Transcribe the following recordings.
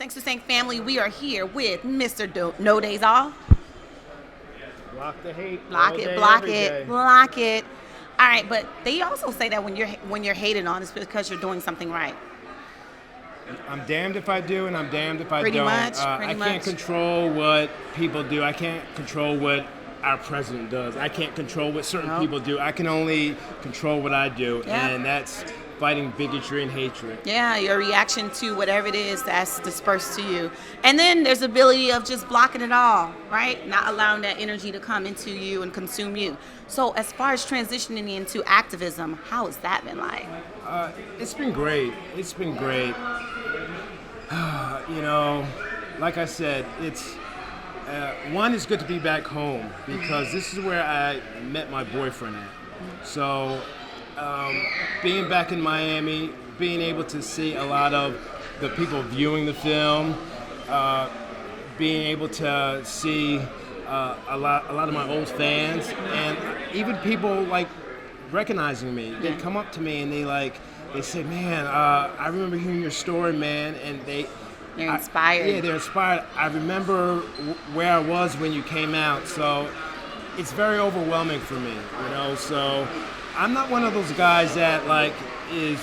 Thanks for saying, family. We are here with Mr. No Days Off. Block the hate. Block all it, day, block every it, day. block it. All right, but they also say that when you're hated on, it's because you're doing something right. I'm damned if I do, and I'm damned if I Pretty don't. much, I can't control what people do. I can't control what our president does. I can't control what certain people do. I can only control what I do, and that's fighting bigotry and hatred. Yeah, your reaction to whatever it is that's dispersed to you. And then there's the ability of just blocking it all, right? Not allowing that energy to come into you and consume you. So as far as transitioning into activism, how has that been like? It's been great. It's been great. Like I said, it's one, it's good to be back home because this is where I met my boyfriend at. So being back in Miami, being able to see a lot of the people viewing the film, being able to see a lot of my old fans, and even people like recognizing me. They come up to me and they say, "Man, I remember hearing your story, man," and They're inspired. they're inspired. I remember where I was when you came out, so it's very overwhelming for me, So I'm not one of those guys that is,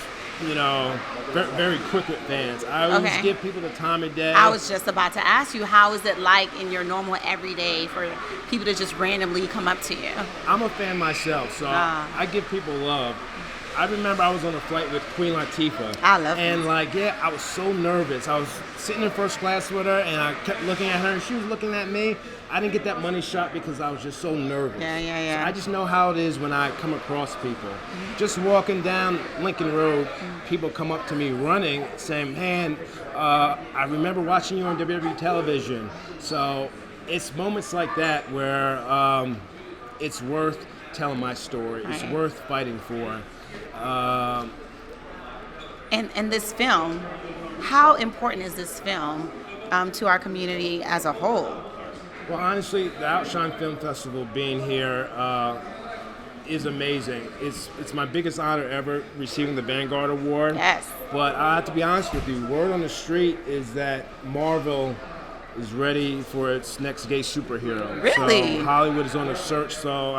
very quick with fans. I always give people the time of day. I was just about to ask you, how is it like in your normal everyday for people to just randomly come up to you? I'm a fan myself, so I give people love. I remember I was on a flight with Queen Latifah. I love her. And I was so nervous. I was sitting in first class with her, and I kept looking at her, and she was looking at me. I didn't get that money shot because I was just so nervous. Yeah. So I just know how it is when I come across people. Just walking down Lincoln Road, people come up to me running, saying, "Man, I remember watching you on WWE television." So it's moments like that where it's worth telling my story. It's worth fighting for. And this film, how important is this film to our community as a whole? Well, honestly, the Outshine Film Festival being here is amazing. It's my biggest honor ever receiving the Vanguard Award. Yes. But I have to be honest with you, word on the street is that Marvel is ready for its next gay superhero. Really? So Hollywood is on a search, so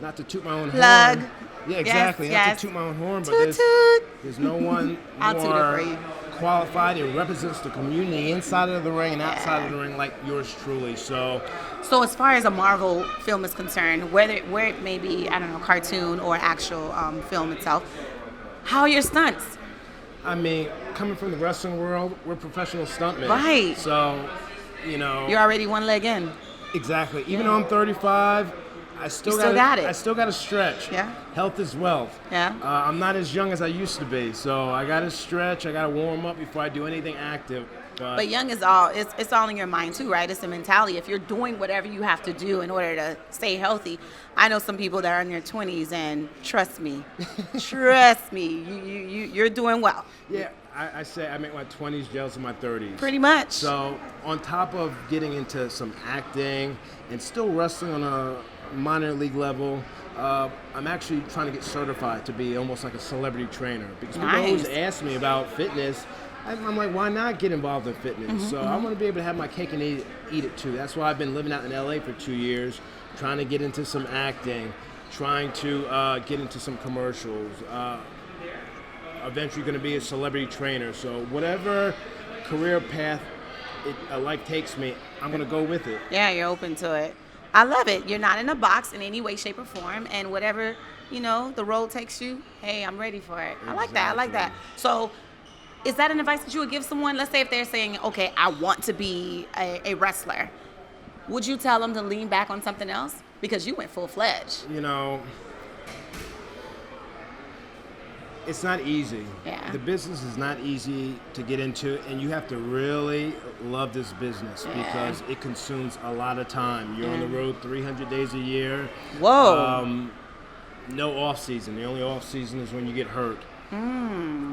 not to toot my own Plug. horn. Yeah, exactly. Yes. Not to toot my own horn, but Toot, toot. there's no one I'll toot it more for you. qualified and represents the community inside of the ring and outside of the ring like yours truly. So as far as a Marvel film is concerned, where it may be, I don't know, cartoon or actual film itself, how are your stunts? Coming from the wrestling world, we're professional stuntmen. Right. So, You're already one leg in. Exactly. Even though I'm 35, I still got it. I still got to stretch. Yeah. Health is wealth. Yeah. I'm not as young as I used to be, so I got to stretch. I got to warm up before I do anything active. But young is all, it's all in your mind too, right? It's a mentality. If you're doing whatever you have to do in order to stay healthy, I know some people that are in their 20s, and trust me, you're doing well. Yeah, I say I make my 20s jealous of my 30s. Pretty much. So on top of getting into some acting and still wrestling on a minor league level, I'm actually trying to get certified to be almost like a celebrity trainer because people always ask me about fitness. I'm like, why not get involved in fitness? So I want to be able to have my cake and eat it too. That's why I've been living out in LA for 2 years, trying to get into some acting, trying to get into some commercials. Eventually going to be a celebrity trainer. So whatever career path life takes me, I'm going to go with it. Yeah, you're open to it. I love it. You're not in a box in any way, shape, or form. And whatever, the road takes you, hey, I'm ready for it. I like that. So is that an advice that you would give someone? Let's say if they're saying, okay, I want to be a wrestler. Would you tell them to lean back on something else? Because you went full-fledged. It's not easy. Yeah. The business is not easy to get into, and you have to really love this business because it consumes a lot of time. You're on the road 300 days a year. Whoa. No off season. The only off season is when you get hurt,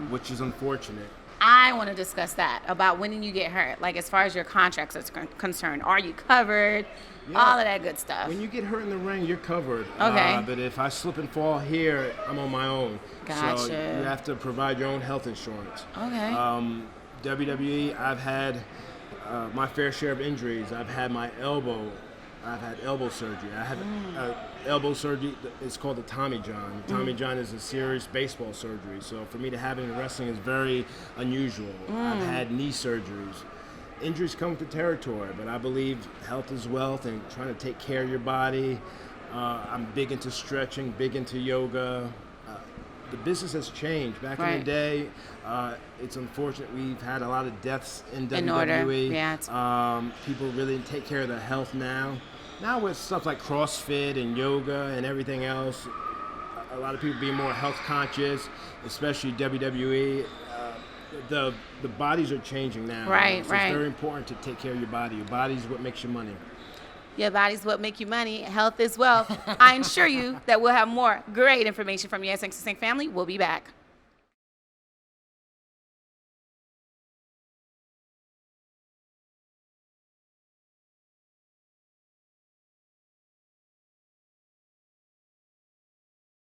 which is unfortunate. I want to discuss that, about when you get hurt. Like, as far as your contracts are concerned, are you covered? Yeah. All of that good stuff. When you get hurt in the ring, you're covered. Okay. But if I slip and fall here, I'm on my own. Gotcha. So you have to provide your own health insurance. Okay. WWE, I've had my fair share of injuries. I've had elbow surgery. I had elbow surgery. It's called the Tommy John. Tommy John is a serious baseball surgery. So for me to have it in wrestling is very unusual. I've had knee surgeries. Injuries come with the territory, but I believe health is wealth and trying to take care of your body. I'm big into stretching, big into yoga. The business has changed. Back in the day, it's unfortunate we've had a lot of deaths in WWE. Yeah, people really take care of their health now. Now with stuff like CrossFit and yoga and everything else, a lot of people being more health conscious, especially WWE. The bodies are changing now. Right. It's very important to take care of your body. Your body is what makes you money. Your body's what make you money. Health is wealth. I assure you that we'll have more great information from your SE24 family. We'll be back.